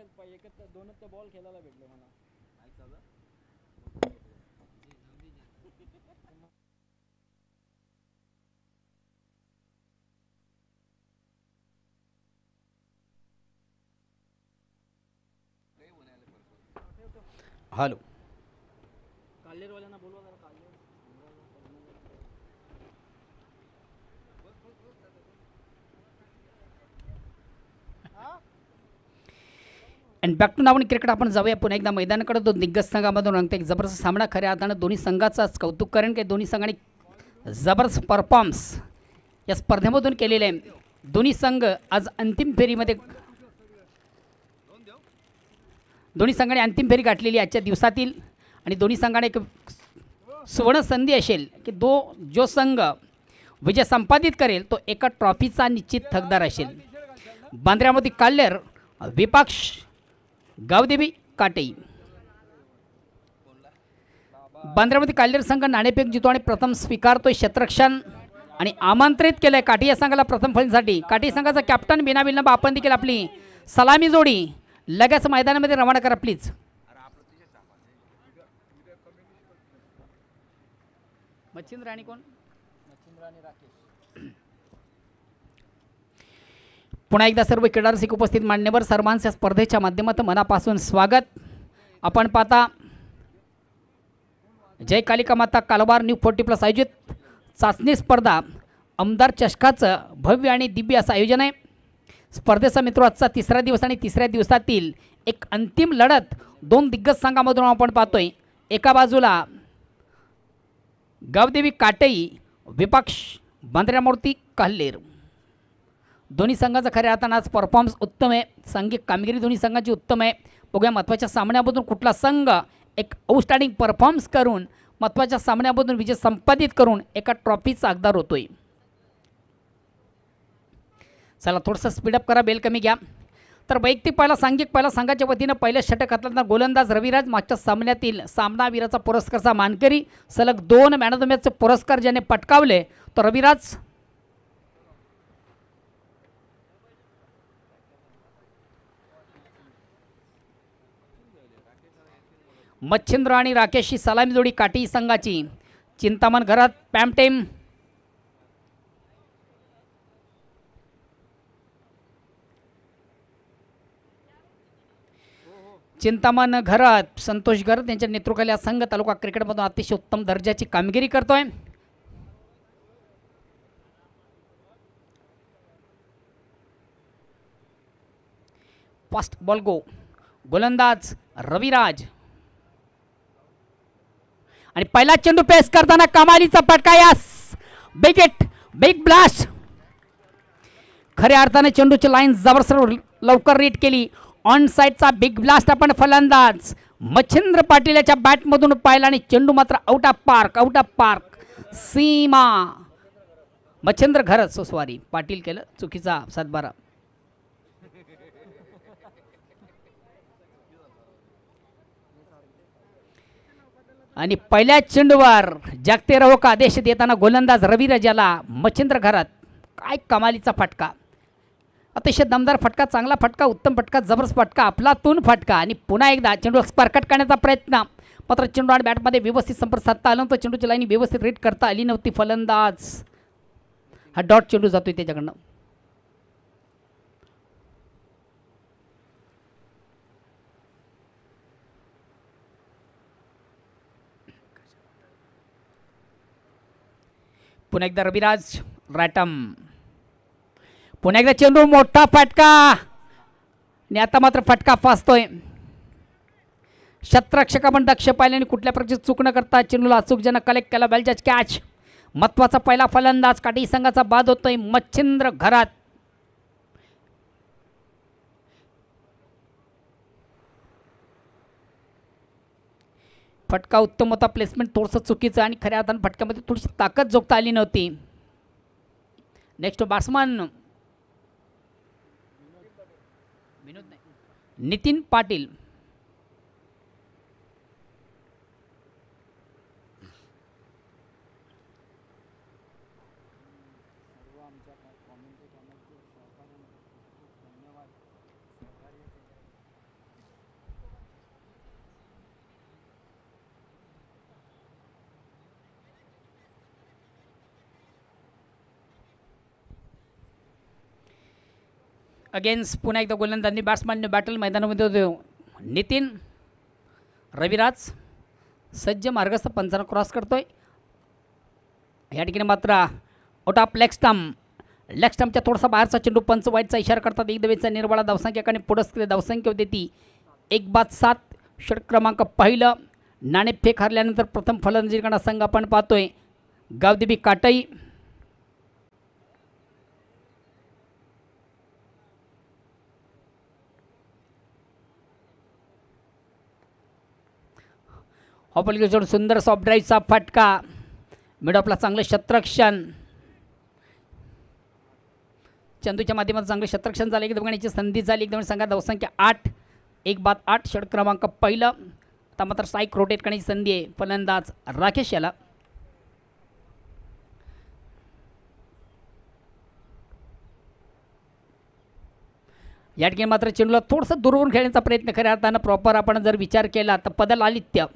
एकच दोनच बॉल खेळायला भेटले मला. हॅलो. काल्लेरवाल्यांना बोलवा जरा. काल्लेर अँड बॅक टू नावनी क्रिकेट. आपण जाऊया पुन्हा एकदा मैदानाकडे. दोन दिग्गज संघामधून रंगते एक जबरदस्त सामना. खऱ्या अर्थानं दोन्ही संघाचाच कौतुक करेन की दोन्ही संघांनी जबरदस्त परफॉर्मन्स या स्पर्धेमधून केलेले आहे. दोन्ही संघ आज अंतिम फेरीमध्ये दोन्ही संघाने अंतिम फेरी गाठलेली आजच्या दिवसातील. आणि दोन्ही संघाने एक सुवर्ण संधी असेल की जो संघ विजय संपादित करेल तो एका ट्रॉफीचा निश्चित हकदार असेल. बांद्र्यामध्ये काल्लेर विपक्ष गावदेवी काटेई. बांद्र्यामध्ये काल्लेर संघ नाणेफेक जितो आणि प्रथम स्वीकारतोय क्षेत्ररक्षण आणि आमंत्रित केलंय काठी या संघाला प्रथम फलंदाजीसाठी. काठी संघाचा कॅप्टन बिना विलंब आपण देखील आपली सलामी जोडी लगेच मैदानामध्ये रवाना करा प्लीज. मच्छिंद्र आणि कोण? मच्छिंद्र आणि राकेश. पुन्हा एकदा सर्व क्रीडा रसिक उपस्थित मान्यवर सर्वांच्या स्पर्धेच्या माध्यमातून मनापासून स्वागत. आपण पाहता जय कालिका माता कालवार न्यू 40+ आयोजित चाचणी स्पर्धा आमदार चषकाचं भव्य आणि दिव्य असं आयोजन आहे. स्पर्धेचा मित्र आजचा तिसरा दिवस आणि तिसऱ्या दिवसातील एक अंतिम लढत दोन दिग्गज संघामधून आपण पाहतोय. एका बाजूला गावदेवी काटेई विपक्ष बांद्र्यामूर्ती काल्लेर. दोन्ही संघाचा खऱ्या अर्थानं आज परफॉर्मन्स उत्तम आहे. सांघिक कामगिरी दोन्ही संघाची उत्तम आहे. बघूया महत्त्वाच्या सामन्यामधून कुठला संघ एक आउटस्टँडिंग परफॉर्मन्स करून महत्त्वाच्या सामन्यामधून विजय संपादित करून एका ट्रॉफीचा हकदार होतोय. चला थोडंसं स्पीडअप करा, बेल कमी घ्या. तर वैयक्तिक पहिला सांघिक पहिला संघाच्या वतीनं पहिल्या षटक घातला गोलंदाज रविराज मागच्या सामन्यातील सामनावीराचा पुरस्कारचा मानकरी. सलग 2 मॅन ऑफ द मॅचचे पुरस्कार ज्याने पटकावले तो रविराज. मच्छिंद्र आणि राकेशची सलामी जोडी काठी संघाची. चिंतामण घरात पॅमटेम. चिंतामण घरात संतोष घरत यांच्या नेतृत्वाखाली संघ तालुका क्रिकेटमधून अतिशय उत्तम दर्जाची कामगिरी करतोय. फास्ट बॉल गो. गोलंदाज रविराज आणि पहिला चेंडू पेस करताना कमालीचा फटका. यास बिग हिट, बिग ब्लास्ट. खऱ्या अर्थाने चेंडूची लाईन जबरदस्त लवकर रीड केली. ऑन साईडचा बिग ब्लास्ट आपण फलंदाज मच्छिंद्र पाटील याच्या बॅटमधून पाहिला आणि चेंडू मात्र out of park. Out of park सीमा. मच्छिंद्र घरच सॉरी पाटील केलं चुकीचा 7-12. आणि पहिल्या चेंडूवर जागते रहो का आदेश देताना गोलंदाज रविराज याला मच्छिंद्र घरात. काय कमालीचा फटका. अतिशय दमदार फटका, चांगला फटका, उत्तम फटका, जबरदस्त फटका, आपलातून फटका. आणि पुन्हा एकदा चेंडू स्पर्कट करण्याचा प्रयत्न मात्र चेंडू आणि बॅटमध्ये व्यवस्थित संपर्क साधता आला नव्हता. चेंडूची लाईन व्यवस्थित रीड करता आली नव्हती. फलंदाज हा डॉट चेंडू जातोय त्याच्याकडनं. पुन्हा एकदा रविराज रॅटम. पुन्हा एकदा चेंडू मोठा फटका आणि आता मात्र फटका फासतोय. शतरक्षक आपण दक्ष पाहिले आणि कुठल्या प्रकारची चूक न करता चेंडूला अचूकजनक कलेक्ट केला. वेल जज कॅच. महत्वाचा पहिला फलंदाज काठी संघाचा बाद होतोय मच्छिंद्र घरात. फटका उत्तम होता, प्लेसमेंट थोडंसं चुकीचं आणि खऱ्या अर्थानं फटक्यामध्ये थोडीशी ताकद जोखता आली नव्हती. Next batsman Nitin Patil. Against पुन्हा एकदा गोलंदाजी बॅट्समॅनने बॅटल मैदानामध्ये होते. नितीन रविराज सज्ज मार्गस्थ पंचांना क्रॉस करतोय. या ठिकाणी मात्र आउट ऑफ लेग स्टंपच्या थोडासा बाहेरचा चेंडू पंच वाईटचा इशारा करतात. एक धावेचा निर्वाळा धावसंख्याकडे पुढे धावसंख्या होती ती 1-7. षटक क्रमांक पहिलं. नाणेफेक हरल्यानंतर प्रथम फलंदाजी करणारा संघ आपण पाहतोय गावदेवी काटाई. ऑपलिकेशन सुंदर सॉफ्ट ड्राईव्हचा फटका. मिड ऑफला चांगलं क्षेत्ररक्षण. चंदूच्या माध्यमातून चांगलं क्षेत्ररक्षण झालं. एक धावण्याची संधी झाली. एक धावणे संघात धावसंख्या 8. 1-8. षटक क्रमांक पहिलं. आता मात्र स्ट्राईक रोटेट करण्याची संधी आहे फलंदाज राकेश याला. या ठिकाणी मात्र चेंडूला थोडंसं दूरवरून खेळण्याचा प्रयत्न खऱ्या अर्थानं प्रॉपर आपण जर विचार केला तर पदल आलित्य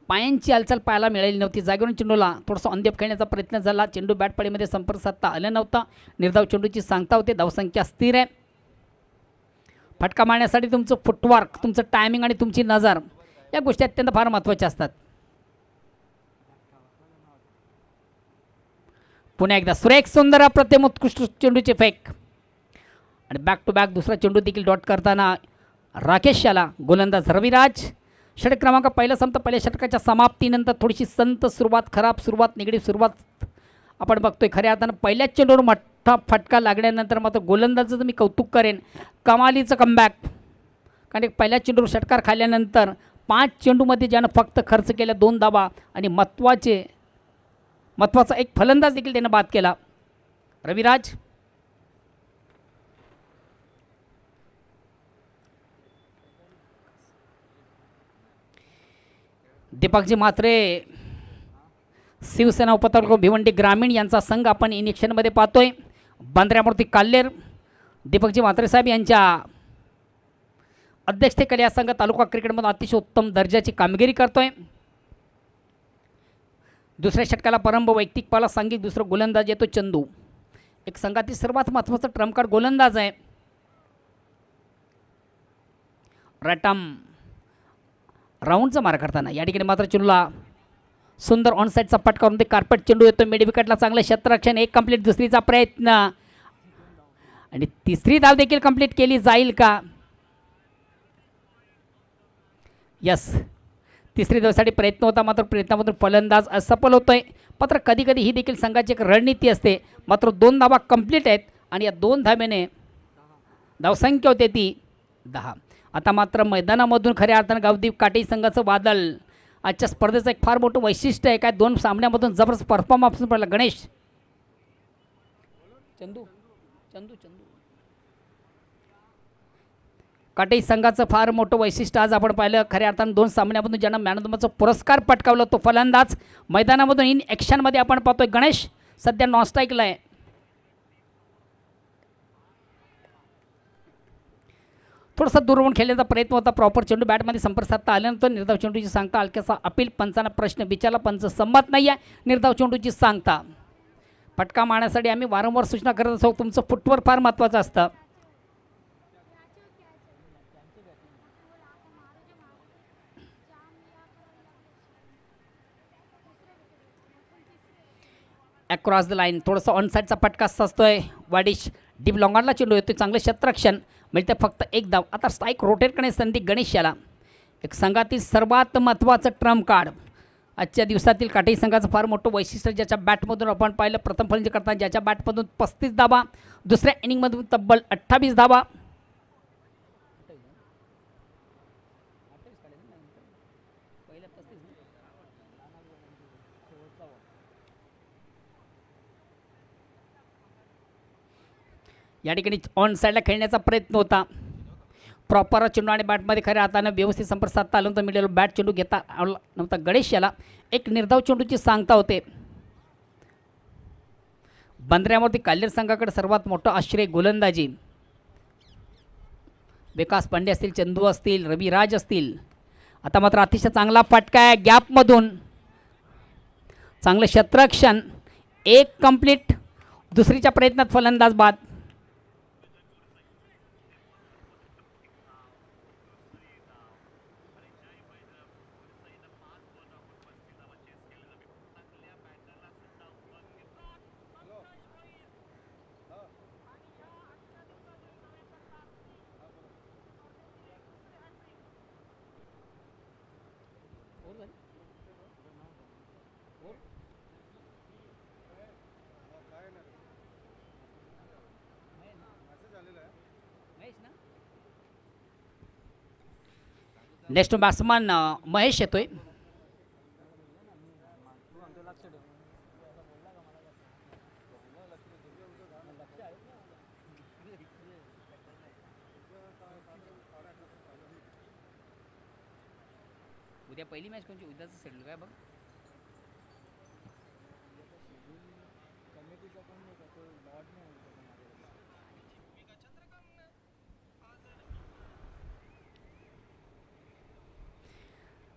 पायांची हालचाल पाहायला मिळाली नव्हती. जागेवरून चेंडूला थोडंसं ऑनदेप खेळण्याचा प्रयत्न झाला. चेंडू बॅटपाळीमध्ये संपर्क साधता आला नव्हता. निर्धाव चेंडूची सांगता होते. धावसंख्या स्थिर आहे. फटका मारण्यासाठी तुमचं फुटवर्क, तुमचं टायमिंग आणि तुमची नजर या गोष्टी अत्यंत फार महत्त्वाच्या असतात. पुन्हा एकदा सुरेख सुंदर अप्रतिम उत्कृष्ट चेंडूचे फेक आणि बॅक टू बॅक दुसरा चेंडू देखील डॉट करताना राकेश याला. गोलंदाज रविराज. षटक क्रमांक पहिला संपतं. पहिल्या षटकाच्या समाप्तीनंतर थोडीशी संत सुरुवात, खराब सुरुवात, निगेटिव्ह सुरुवात आपण बघतोय. खऱ्या अर्थानं पहिल्याच चेंडूवर मोठा फटका लागल्यानंतर मात्र गोलंदाजाचं मी कौतुक करेन. कमालीचं कमबॅक. कारण पहिल्या चेंडूवर षटकार खाल्ल्यानंतर 5 चेंडूमध्ये ज्यानं फक्त खर्च केल्या 2 धावा आणि महत्त्वाचा एक फलंदाज देखील त्यानं बाद केला. रविराज. दीपकजी म्हात्रे शिवसेना उपतालुका भिवंडी ग्रामीण यांचा संघ आपण इनिक्शनमध्ये पाहतोय. बांद्र्यामूर्ती काल्लेर दीपकजी म्हात्रे साहेब यांच्या अध्यक्षतेखाली या संघ तालुका क्रिकेटमध्ये अतिशय उत्तम दर्जाची कामगिरी करतोय. दुसऱ्या षटकाला परंब वैयक्तिक पाला सांघिक. दुसरं गोलंदाज येतो चंदू. एक संघातील सर्वात महत्त्वाचा ट्रम्प कार्ड गोलंदाज आहे. रॅटम राऊंडचा मार करताना या ठिकाणी मात्र चेंडूला सुंदर ऑन साईडचा फटका करून ते कार्पेट चेंडू येतो. मिड विकेटला चांगलं क्षेत्ररक्षण. एक कंप्लीट. दुसरीचा प्रयत्न आणि तिसरी धाव देखील कंप्लीट केली जाईल का? यस, तिसरी धावसाठी प्रयत्न होता मात्र प्रयत्नामधून फलंदाज असफल होतोय. मात्र कधी कधी ही देखील संघाची एक रणनीती असते. मात्र 2 धावा कंप्लीट आहेत आणि या 2 धावेने धावसंख्या होते ती 10. आता मात्र मैदानामधून खऱ्या अर्थानं गावदेवी काटे संघाचं वादळ आजच्या स्पर्धेचं एक फार मोठं वैशिष्ट्य आहे. काय 2 सामन्यामधून जबरदस्त परफॉर्मन्स पडला. गणेश चंदू काटे संघाचं फार मोठं वैशिष्ट्य आज आपण पाहिलं. खऱ्या अर्थानं 2 सामन्यामधून ज्यांना मॅन ऑफ द मॅचचा पुरस्कार पटकावला तो फलंदाज मैदानामधून इन ॲक्शनमध्ये आपण पाहतोय. गणेश सध्या नॉन स्ट्राईकला आहे. थोडासा दूरवरून खेळण्याचा प्रयत्न होता. प्रॉपर चेंडू बॅटमध्ये संपर्क साधता आल्यानंतर निर्धाव चेंडूची सांगता हलक्याचा अपील. पंचांना प्रश्न विचारला. पंच संमत नाही आहे. निर्धाव चेंडूची सांगता. फटका मारण्यासाठी आम्ही वारंवार सूचना करत असतो. तुमचं फुटवर फार महत्त्वाचं असतं. अक्रॉस द लाईन थोडंसं ऑन साईडचा फटका असतोय. वाडिश डीप लॉंगॉनला चेंडू येतोय. चांगलं क्षेत्ररक्षण. मिळते फक्त 1 धाव. आता स्ट्राईक रोटेट करण्याची संधी गणेश याला. एक संघातील सर्वात महत्त्वाचं ट्रम्प कार्ड आजच्या दिवसातील काटेरी संघाचं फार मोठं वैशिष्ट्य ज्याच्या बॅटमधून आपण पाहिलं. प्रथम फलंदाजी करताना ज्याच्या बॅटमधून 35 धावा. दुसऱ्या इनिंगमधून तब्बल 28 धावा. या ठिकाणी ऑन साईडला खेळण्याचा प्रयत्न होता. प्रॉपर चेंडू आणि बॅटमध्ये खऱ्या हाताने व्यवस्थित संपर्क साधता आला नव्हता. मिडल बॅट चेंडू घेता आला नव्हता. गणेश याला. एक निर्धाव चेंडूची सांगता होते. बांद्र्यावरती काल्लेर संघाकडे सर्वात मोठं आश्रय गोलंदाजी. विकास पांडे असतील, चंदू असतील, रविराज असतील. आता मात्र अतिशय चांगला फटका आहे गॅपमधून. चांगलं क्षेत्ररक्षण. 1 कंप्लीट. दुसरीच्या प्रयत्नात फलंदाज बाद. नेक्स्ट बॅट्समन महेश येतोय. उद्या पहिली मॅच कोणची उद्याचं शेड्यूल काय बघ.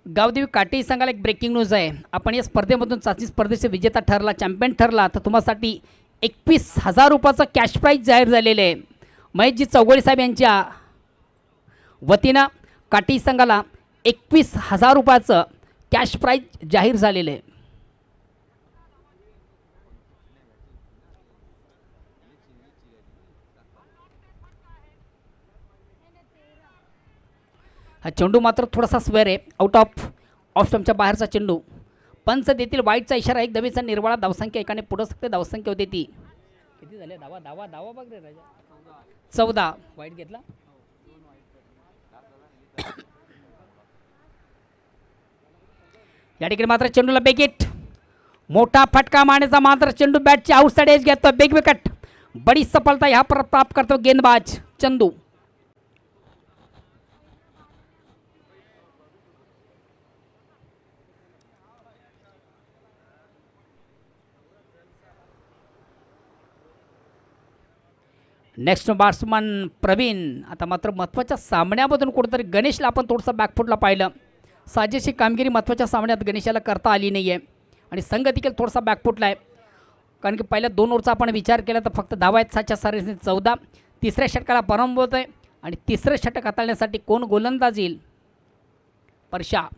गावदेवी काटे संघाला एक ब्रेकिंग न्यूज आहे. आपण या स्पर्धेमधून चाचणी स्पर्धेचे विजेता ठरला, चॅम्पियन ठरला तर तुम्हासाठी 21,000 रुपयाचं कॅश प्राईज जाहीर झालेले आहे. महेशजी चौगुले साहेब यांच्या वतीनं काटे संघाला 21,000 रुपयाचं कॅश प्राईज जाहीर झालेलं आहे. हा चेंडू मात्र थोडासा स्वेअर आहे, आउट ऑफ स्टंपच्या बाहेरचा चेंडू. पंच देतील वाईटचा इशारा. एक धावेचा निर्वाळा. धावसंख्या एकाने पुढं सकते. धावसंख्या होती ती किती झाले. धावा धावा धावा बघ रे राजा. 14. वाईट घेतला. या ठिकाणी मात्र चेंडूला बेगिट. मोठा फटका मारण्याचा मात्र चेंडू बॅटची आउटसाइड एज घेतो. Big wicket. बडी सफलता ह्या प्राप्त करतो गेंदबाज चंदू. Next batsman Pravin. आता मात्र महत्त्वाच्या सामन्यामधून कुठंतरी गणेशला आपण थोडंसं बॅकफुटला पाहिलं. साजेशी कामगिरी महत्त्वाच्या सामन्यात गणेशाला करता आली नाही आहे आणि संघ देखील थोडासा बॅकफुटला आहे. कारण की पहिल्या 2 ओव्हरचा आपण विचार केला तर फक्त धावा आहेत 7च्या सरासरीने 14. तिसऱ्या षटकाला प्रारंभ होत आहे आणि तिसरं षटक हाताळण्यासाठी कोण गोलंदाज येईल. परशा.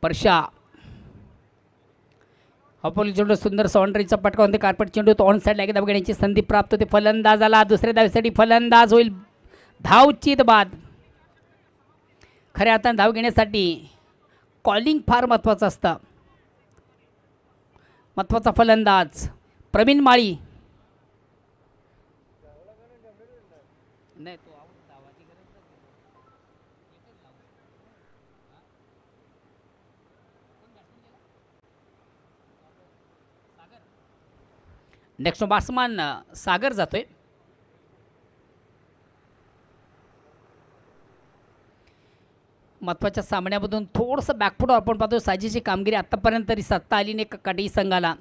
परशा. अपोली चेंडू सुंदर सॉन्ड्रीचा पटका होते. कार्पेट चेंडू तो ऑन साईड धाव घेण्याची संधी प्राप्त होते. फलंदाजाला दुसऱ्या धावेसाठी फलंदाज होईल. धावचीत बाद. खऱ्या अर्थाने धाव घेण्यासाठी कॉलिंग फार महत्त्वाचं असतं. महत्त्वाचा फलंदाज प्रवीण माळी. नाही तो नेक्स्ट बॅट्समन सागर जातोय. महत्त्वाच्या सामन्यामधून थोडंसं बॅकफुट आपण पाहतो. साजेची कामगिरी आत्तापर्यंत तरी सत्ता आली नाही काटे संघाला.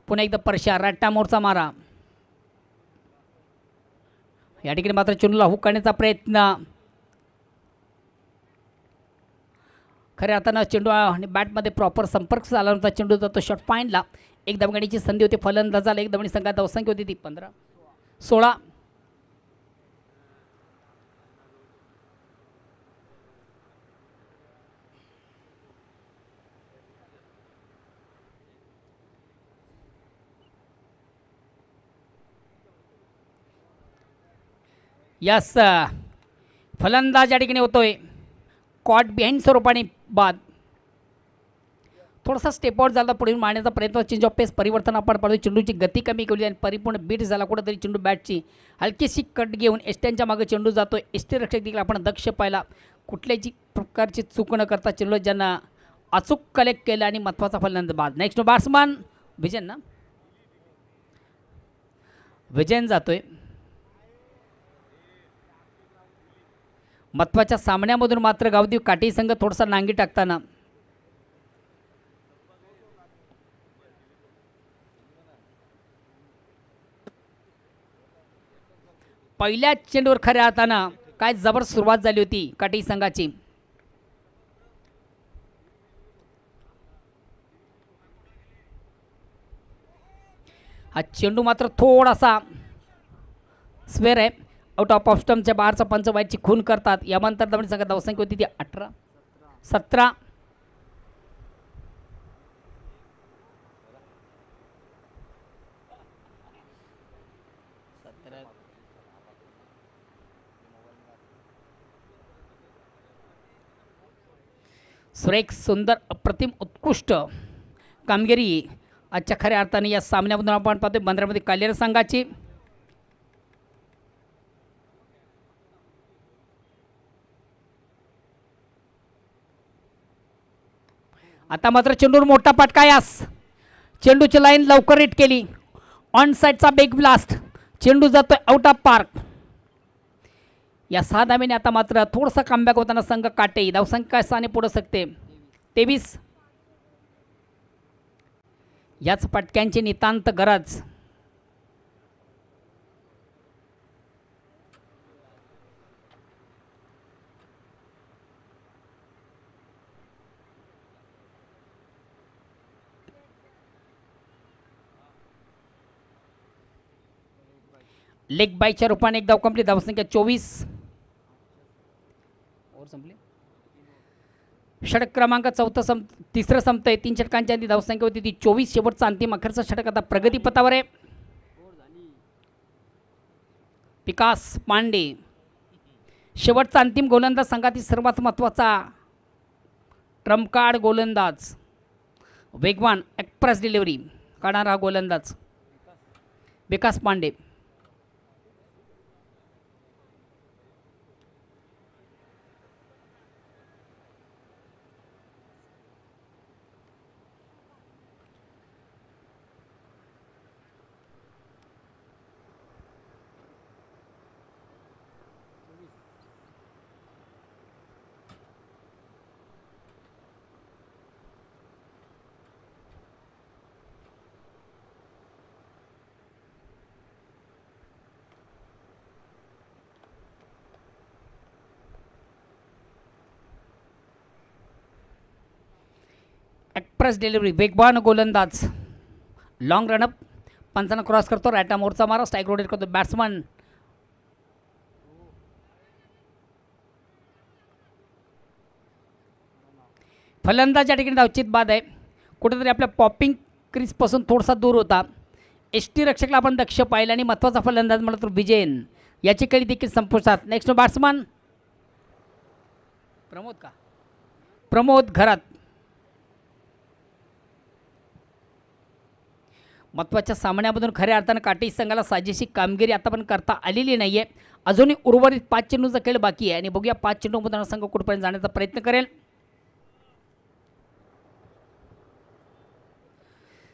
पुन्हा एकदा परशा. रट्टा मोरचा मारा. या ठिकाणी मात्र चेंडूला हुक करण्याचा प्रयत्न. खऱ्या अर्थानं चेंडू आणि बॅटमध्ये प्रॉपर संपर्क झाला नव्हता. चेंडू जातो शॉट पॉईंटला. एक धावगणीची संधी होती फलंदाजाला. एक धावणी संघात धावसंख्या होती ती 15-16. यस फलंदाज या ठिकाणी होतोय. कॉट बिहाइंड स्वरूपाने बाद. थोडासा स्टेप आउट झाला. पुढे मारण्याचा प्रयत्न. चेंज ऑफ पेस परिवर्तन आपण पाहतो. चेंडूची गती कमी केली आणि परिपूर्ण बीट झाला. कुठंतरी चेंडू बॅटची हलकीशी कट घेऊन एस्ट्यांच्या मागे चेंडू जातो. एस्टी रक्षक देखील आपण दक्ष पाहिला. कुठल्याची प्रकारची चूक न करता चेंडू ज्यांना अचूक कलेक्ट केलं आणि महत्त्वाचा फलंदाज बाद. नेक्स्ट बॅट्समन विजयन ना विजयन जातोय. महत्त्वाच्या सामन्यामधून मात्र गावदेवी काटे संघ थोडासा नांगी टाकताना पहिल्या चेंडूवर खऱ्या अर्थानं काय जबरदस्त सुरुवात झाली होती काटे संघाची. हा चेंडू मात्र थोडासा स्वेअर आहे. आउट ऑफ स्टंपच्या बाहेरचा पंच वाईटची खून करतात. यानंतर दमणी संघात धावसंख्या होती ती 18. 17. सुरेख, सुंदर, अप्रतिम, उत्कृष्ट कामगिरी आजच्या खऱ्या अर्थाने या सामन्यामधून आपण पाहतोय बंदरामध्ये कालेर संघाची. आता मात्र चेंडूवर मोठा फटका यास. चेंडूची लाईन लवकर हिट केली. ऑन साईडचा बिग ब्लास्ट. चेंडू जातोय आउट ऑफ पार्क. या 6 धावेने आता मात्र थोडासा कमबॅक होताना संघ काटे धावसंख्या स्थानी पुढे सकते 23. याच पटक्यांची नितांत गरज. लेग बायच्या रूपाने एक धाव कंप्लीट. धावसंख्या 24. ओव्हर संपली. षटक क्रमांक 4 तिसरं संपतंय. 3 षटकांच्या आधी धावसंख्या होती ती 24. शेवटचा अंतिम अखेरचा षटक आता प्रगतीपथावर आहे. विकास पांडे शेवटचा अंतिम गोलंदाज संघातील सर्वात महत्त्वाचा ट्रम्प कार्ड गोलंदाज. वेगवान एक्सप्रेस डिलिव्हरी करणारा हा गोलंदाज विकास पांडे. एक्सप्रेस डिलिव्हरी वेगवान गोलंदाज. लॉंग रनअप पंचांना क्रॉस करतो. राईटा मोरचा मारा. स्ट्राईक रोटेट करतो बॅट्समन. फलंदाज या ठिकाणी धावचित बाद आहे. कुठेतरी आपल्या पॉपिंग क्रीजपासून थोडासा दूर होता. एसटी रक्षकला आपण दक्ष पाहिलं आणि महत्त्वाचा फलंदाज म्हणलं तर विजयन याची कडी देखील संपुष्टात. नेक्स्ट बॅट्समन प्रमोद घरात. महत्त्वाच्या सामन्यामधून खऱ्या अर्थानं काटे संघाला साजेशी कामगिरी आता पण करता आलेली नाही आहे. अजूनही उर्वरित 5 चेंडूचा खेळ बाकी आहे आणि बघूया 5 चेंडूमधून संघ कुठपर्यंत जाण्याचा प्रयत्न करेल.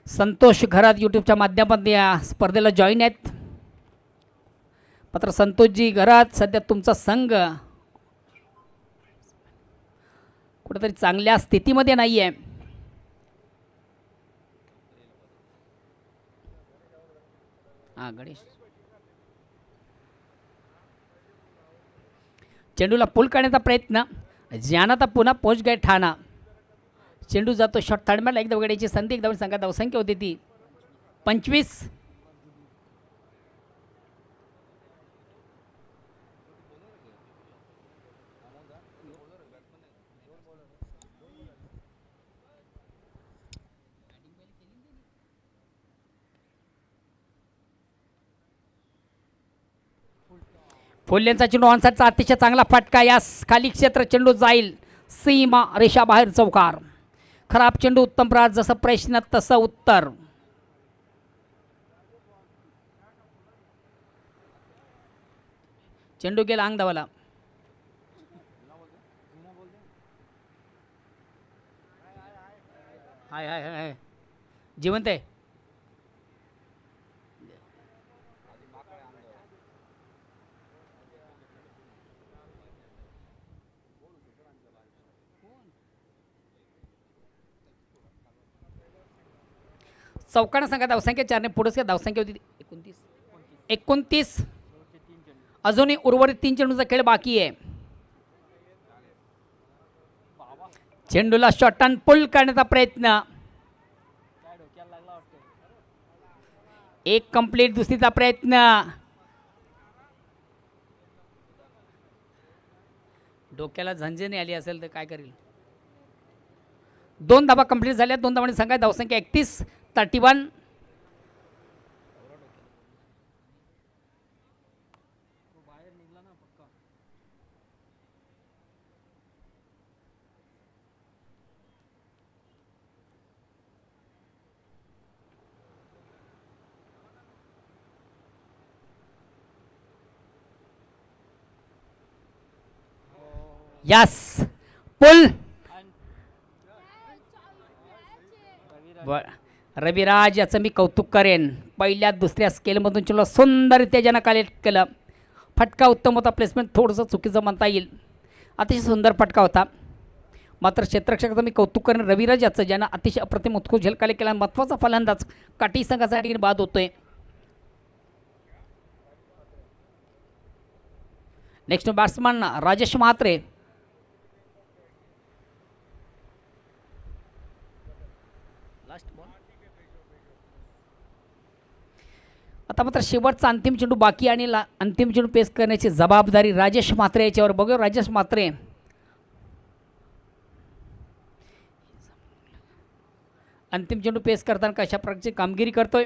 संतोष घरात यूट्यूबच्या माध्यमातून या स्पर्धेला जॉईन आहेत. मात्र संतोषजी घरात सध्या तुमचा संघ कुठेतरी चांगल्या स्थितीमध्ये नाही आहे. गणेश चेंडूला पुल करण्याचा प्रयत्न. ज्यानं पुन्हा पोच गए ठाणा. चेंडू जातो शॉट थर्डमॅनला एकदा वगळ्याची संधी. एकदा संघात धावसंख्या होती ती 25. फुल्यांचा चेंडू ऑनसाईडचा अतिशय चांगला फटका. यास खाली क्षेत्र चेंडू जाईल सीमा रेषा बाहेर चौकार. खराब चेंडू उत्तम प्रहार. जसं प्रश्न तसं उत्तर. चेंडू गेला अंग धावाला. हाय हाय हाय जिवंत आहे. चौकानं संघात धावसंख्या 4 ने पुढे धावसंख्या होती 29. अजूनही उर्वरित 3 चेंडूचा खेळ बाकी आहे. चेंडूला शॉट अँड पुल करण्याचा प्रयत्न. एक कंप्लीट. दुसरीचा प्रयत्न. डोक्याला झंझणी आली असेल तर काय करेल. 2 धावा कंप्लीट झाल्या. 2 धावांनी संघ धावसंख्या 31-31. बाहेर निघला ना पक्का. यस पुल. रविराज याचं मी कौतुक करेन. पहिल्या दुसऱ्या स्केलमधून चलो सुंदररित्या ज्यानं कलेक्ट केलं. फटका उत्तम होता. प्लेसमेंट थोडंसं चुकीचं म्हणता येईल. अतिशय सुंदर फटका होता. मात्र क्षेत्ररक्षकाचं मी कौतुक करेन रविराज याचं, ज्यानं अतिशय अप्रतिम उत्कृष्ट झेलकाले केला. महत्त्वाचा फलंदाज काठी संघासाठी बाद होतोय. Next batsman Rajesh Mhatre. आता मात्र शेवटचा अंतिम चेंडू बाकी आणि अंतिम चेंडू पेस करण्याची जबाबदारी राजेश म्हात्रे याच्यावर. बघूया राजेश म्हात्रे अंतिम चेंडू पेस करताना कशा प्रकारची कामगिरी करतोय.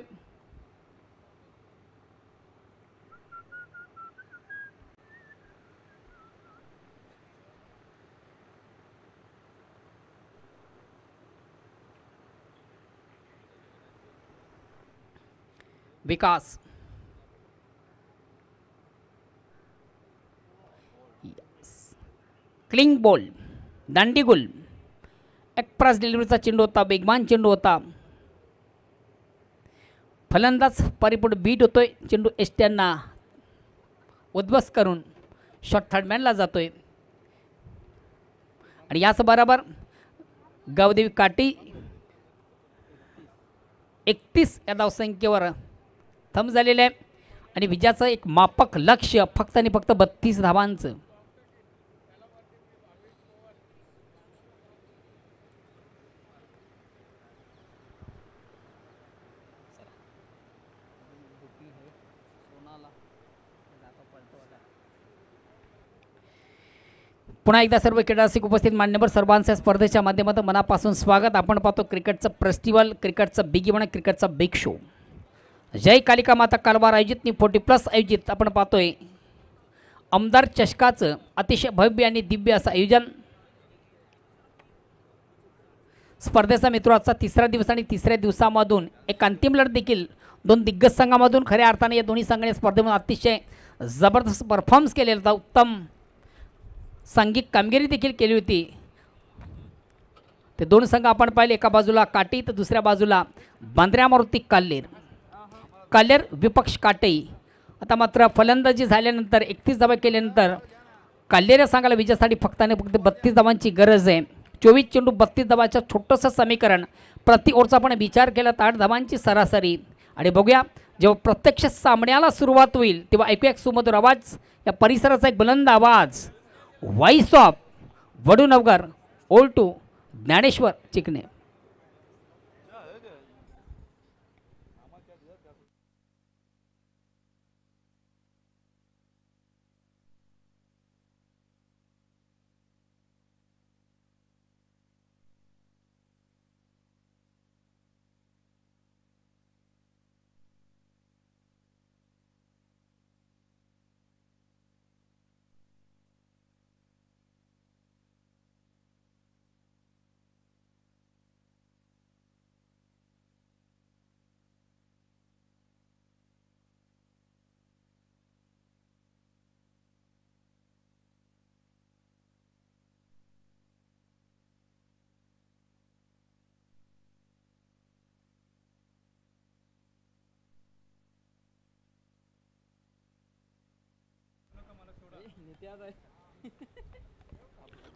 विकास क्लिंग बॉल दांडीगुल. एक्सप्रेस डिलिव्हरीचा चेंडू होता. बेगमान चेंडू होता. फलंदाज परिपूर्ण बीट होतोय. चेंडू एस्ट्यांना उद्ध्वस्त करून शॉट थर्डमॅनला जातोय. आणि याच बरोबर गावदेवी काठी 31 या धावसंख्येवर थंब झालेले आहे. आणि विजयाचं एक मापक लक्ष्य फक्त आणि फक्त 32 धावांचं. पुन्हा एकदा सर्व क्रीडारसिक उपस्थित मान्यवर सर्वांच्या स्पर्धेच्या माध्यमातून मनापासून स्वागत. आपण पाहतो क्रिकेटचं फेस्टिवल, क्रिकेटचं बिग इव्हेंट, क्रिकेटचा बिग शो. जय कालिका माता कारभार आयोजित 40+ आयोजित आपण पाहतोय आमदार चषकाचं अतिशय भव्य आणि दिव्य असं आयोजन. स्पर्धेचा मित्राचा तिसरा दिवस आणि तिसऱ्या दिवसामधून एक अंतिम लढत देखील 2 दिग्गज संघामधून खऱ्या अर्थाने या दोन्ही संघाने स्पर्धेमध्ये अतिशय जबरदस्त परफॉर्मन्स केलेला होता. उत्तम सांघिक कामगिरी देखील केली होती. ते दोन संघ आपण पाहिले, एका बाजूला काटी तर दुसऱ्या बाजूला बांद्र्या मारुती काल्हेर विपक्ष काटे. आता मात्र फलंदाजी झाल्यानंतर 31 धावा केल्यानंतर काल्हेर या संघाला विजयासाठी फक्त आणि फक्त 32 धावांची गरज आहे. 24 चेंडू 32 धावाचं छोटंसं समीकरण. प्रति ओव्हरचा आपण विचार केला तर 8 धावांची सरासरी. आणि बघूया जेव्हा प्रत्यक्ष सामन्याला सुरुवात होईल तेव्हा ऐकूया एक सुमधुर आवाज, या परिसराचा एक बुलंद आवाज. व्हॉइस ऑफ वडूनगर ओल्ड टू ज्ञानेश्वर चिकणे.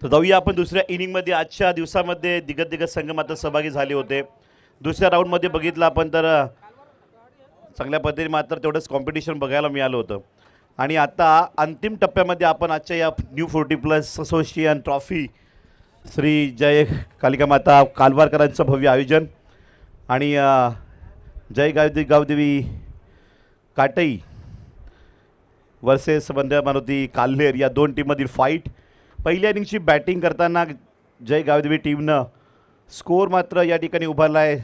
तर जाऊया आपण दुसऱ्या इनिंगमध्ये. आजच्या दिवसामध्ये दिग्गज संघ मात्र सहभागी झाले होते. दुसऱ्या राऊंडमध्ये बघितलं आपण तर चांगल्या पद्धतीने मात्र तेवढंच कॉम्पिटिशन बघायला मिळालं होतं. आणि आता अंतिम टप्प्यामध्ये आपण आजच्या या न्यू 40+ असोसिएशन ट्रॉफी श्री जय कालिका माता कालवारकरांचं भव्य आयोजन आणि जय गावदेवी काटई वर्सेस बांद्र्या मारुती काल्हेर या दोन टीममधील फाईट. पहिल्या इनिंगची बॅटिंग करताना जय गावदेवी टीमनं स्कोर मात्र या ठिकाणी उभारला आहे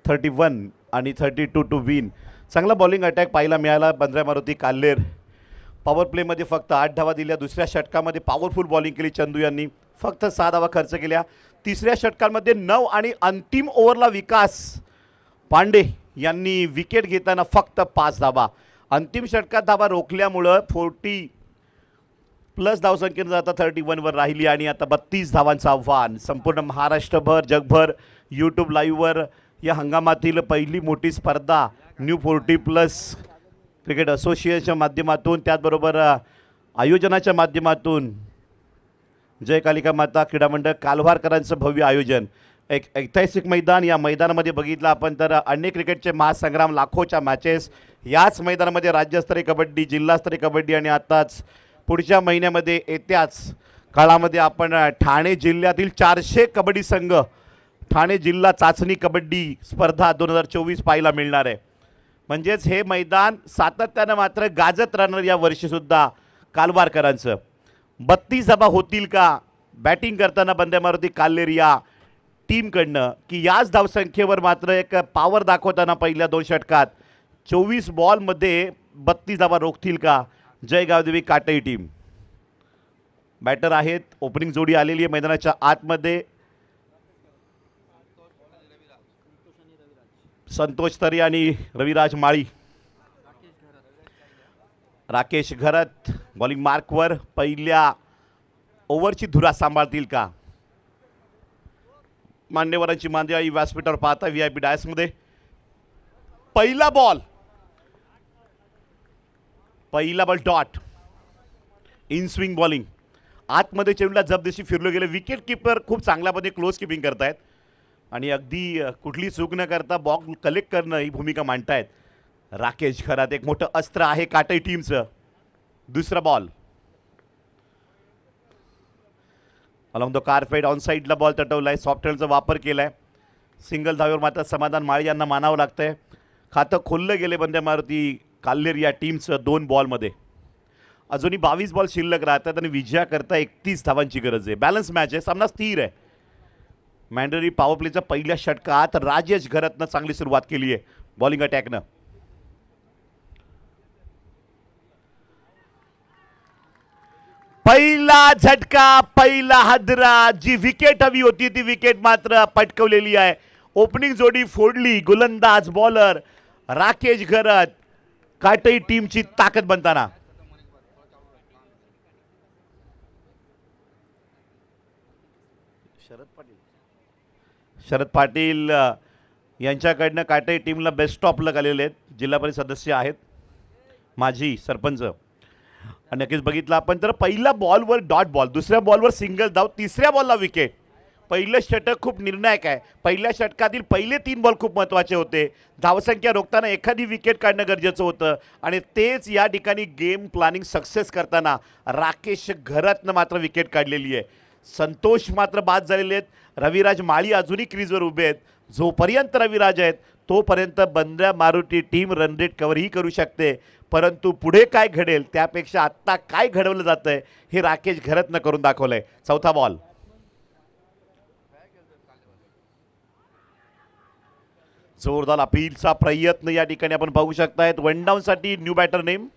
31 आणि 32 टू विन. चांगला बॉलिंग अटॅक पाहायला मिळाला बंद्रा मारुती काल्हेर. पॉवर प्लेमध्ये फक्त 8 धावा दिल्या. दुसऱ्या षटकामध्ये पॉवरफुल बॉलिंग केली चंदू यांनी, फक्त 6 धावा खर्च केल्या. तिसऱ्या षटकामध्ये 9 आणि अंतिम ओव्हरला विकास पांडे यांनी विकेट घेताना फक्त 5 धावा. अंतिम षटकात धावा रोखल्यामुळं 40+ धावसंख्येनं जाता 31 वर राहिली आणि आता 32 धावांचं आव्हान. संपूर्ण महाराष्ट्रभर जगभर यूट्यूब लाईव्हवर या हंगामातील पहिली मोठी स्पर्धा न्यू 40+ क्रिकेट असोसिएशनच्या माध्यमातून, त्याचबरोबर आयोजनाच्या माध्यमातून जय कालिका माता क्रीडा मंडळ कालवारकरांचं भव्य आयोजन. एक ऐतिहासिक मैदान. या मैदानामध्ये बघितलं आपण तर अनेक क्रिकेटचे महासंग्राम, लाखोच्या मॅचेस याच मैदानामध्ये, राज्यस्तरीय कबड्डी, जिल्हास्तरीय कबड्डी आणि आताच पुढच्या महिन्यामध्ये येत्याच काळामध्ये आपण ठाणे जिल्ह्यातील 400 कबड्डी संघ, ठाणे जिल्हा चाचणी कबड्डी स्पर्धा 2024 पाहायला मिळणार आहे. म्हणजेच हे मैदान सातत्यानं मात्र गाजत राहणार या वर्षीसुद्धा कालवारकरांचं. 32 धावा होतील का बॅटिंग करताना बंद्या मारुती काल्हेर या टीमकडनं, की याच धावसंख्येवर मात्र एक पॉवर दाखवताना पहिल्या 2 षटकात 24 बॉलमध्ये 32 धावा रोखतील का जय गावदेवी काटई टीम. बॅटर आहेत, ओपनिंग जोडी आलेली आहे मैदानाच्या आतमध्ये. संतोष तरे आणि रविराज माळी. राकेश घरत बॉलिंग मार्कवर पहिल्या ओव्हरची धुरा सांभाळतील का. मान्यवरांची मांदियाळी व्यासपीठावर पाहता VIP डायसमध्ये. पहिला ball dot in swing bowling. आतमध्ये चेंडूला जबरदस्ती फिरलो गेले. विकेट किपर खूप चांगल्या पद्धतीने क्लोज किपिंग करतायत आणि अगदी कुठली चूक न करता बॉल कलेक्ट करणं ही भूमिका मांडतायत राकेश खरात. एक मोठं अस्त्र आहे काटई टीमचं. दुसरा बॉल अलॉंग द कारफेड ऑन साईडला बॉल तटवलाय. सॉफ्टवेअरचा वापर केलाय. सिंगल धावेवर मात्र समाधान माळी यांना मानावं लागतंय. खातं खोललं गेले बंद्या मारुती काल्हेर या टीमचं 2 बॉलमध्ये. अजूनही 22 बॉल शिल्लक राहतात आणि विजयाकरता 31 धावांची गरज आहे. बॅलन्स मॅच आहे, सामना स्थिर आहे. मॅन्डरी पॉवर प्लेच्या पहिल्या षटकात राजेश घरतनं चांगली सुरुवात केली आहे बॉलिंग अटॅकनं. पहिला झटका, पहिला हादरा. जी विकेट हवी होती ती विकेट मात्र पटकवलेली आहे. ओपनिंग जोडी फोडली गोलंदाज बॉलर राकेश घरत काटई टीमची ताकद बनताना. शरद पाटील यांच्याकडनं काटई टीमला बेस्ट ऑफ लक आलेले आहेत. जिल्हा परिषद सदस्य आहेत, माजी सरपंच. आणि नक्कीच बघितलं आपण तर पहिल्या बॉलवर डॉट बॉल, दुसऱ्या बॉलवर सिंगल धाव, तिसऱ्या बॉलला विकेट. पहिलं षटक खूप निर्णायक आहे. पहिल्या षटकातील पहिले 3 बॉल खूप महत्त्वाचे होते. धावसंख्या रोखताना एखादी विकेट काढणं गरजेचं होतं आणि तेच या ठिकाणी गेम प्लॅनिंग सक्सेस करताना राकेश घरतनं मात्र विकेट काढलेली आहे. संतोष मात्र बाद झालेले आहेत. रविराज माळी अजूनही क्रीजवर उभे आहेत. जोपर्यंत रविराज आहेत तोपर्यंत बंद्या मारुती टीम रनरेट कव्हरही करू शकते, परंतु पुढे काय घडेल त्यापेक्षा आत्ता काय घडवलं जातंय हे राकेश घरतनं करून दाखवलंय. चौथा बॉल जोरदार अपीलचा प्रयत्न या ठिकाणी आपण पाहू शकतायत. 1 डाऊनसाठी न्यू बॅटर नेम.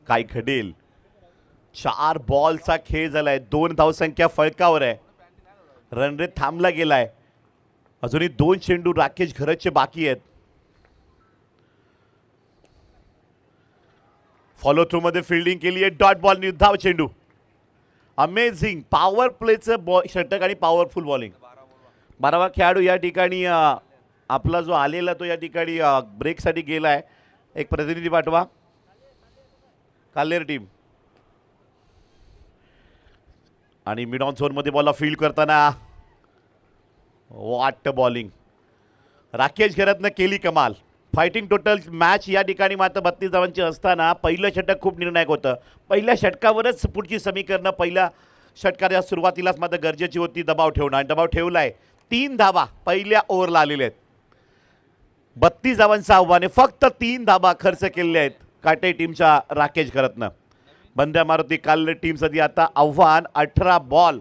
काय घडेल. 4 बॉलचा खेळ झालाय. 2 धावसंख्या फळकावर आहे. रनरेट थांबला गेलाय. अजूनही 2 चेंडू राकेश घरतचे बाकी आहेत. फॉलो थ्रू मध्ये फिल्डिंग केली आहे. डॉट बॉल निर्धाव चेंडू. अमेझिंग पॉवर प्लेचं षटक आणि पॉवरफुल बॉलिंग. 12वा खेळाडू या ठिकाणी आपला जो आलेला तो या ठिकाणी ब्रेकसाठी गेलाय. एक प्रतिनिधी पाठवा काल्हेर टीम. आणि मिड ऑन झोनमध्ये बॉलला फील्ड करताना वाट बॉलिंग राकेश घरतनं केली कमाल. फायटिंग टोटल मॅच या ठिकाणी मात्र 32 धावांची असताना पहिलं षटक खूप निर्णायक होतं. पहिल्या षटकावरच पुढची समीकरणं पहिल्या षटकाच्या सुरुवातीलाच मात्र गरजेची होती दबाव ठेवणं आणि दबाव ठेवलाय. 3 धावा पहिल्या ओव्हरला आलेल्या आहेत. 32 धावांचं आव्हान आहे. फक्त 3 धाबा खर्च केलेले आहेत काटे टीमच्या राकेश करतनं. बंद्या मारुती काल्ले टीमसाठी आता आव्हान 18 बॉल